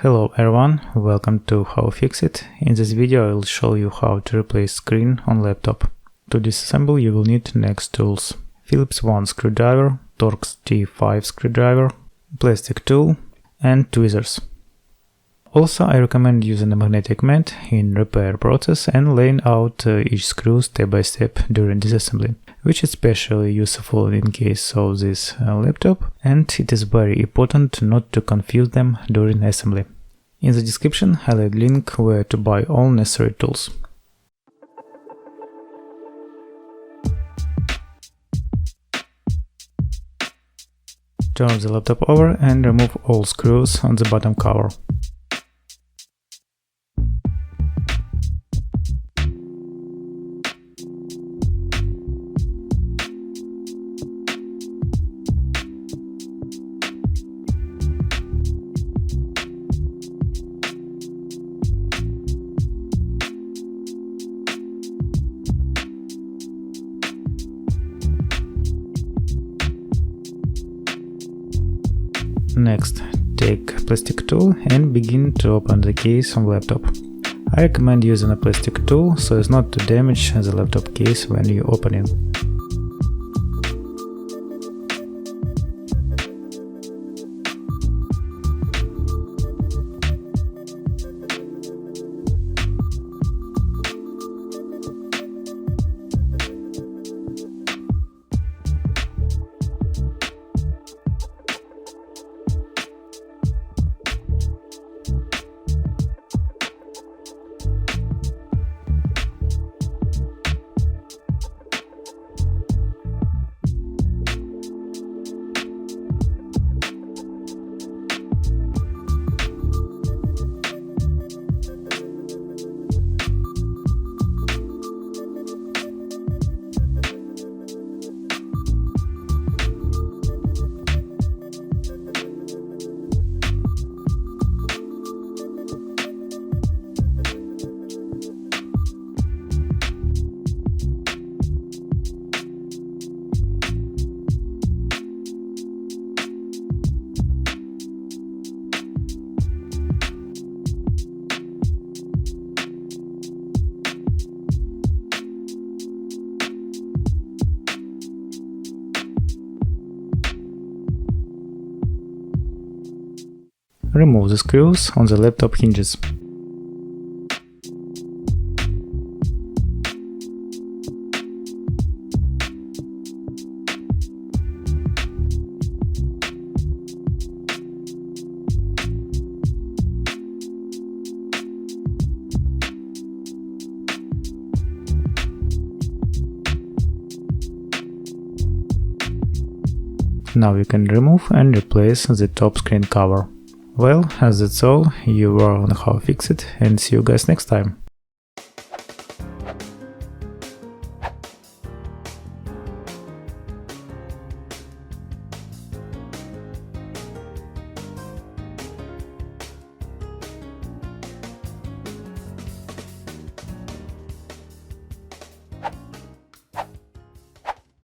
Hello everyone, welcome to How Fix It. In this video I will show you how to replace screen on laptop. To disassemble you will need next tools: Phillips 1 screwdriver, Torx T5 screwdriver, plastic tool and tweezers. Also I recommend using a magnetic mat in repair process and laying out each screw step by step during disassembly, which is especially useful in case of this laptop, and it is very important not to confuse them during assembly. In the description I'll leave a link where to buy all necessary tools. Turn the laptop over and remove all screws on the bottom cover. Next, take a plastic tool and begin to open the case on the laptop. I recommend using a plastic tool so as not to damage the laptop case when you open it. Remove the screws on the laptop hinges. Now you can remove and replace the top screen cover. Well, that's all. You are on How Fix It, and see you guys next time.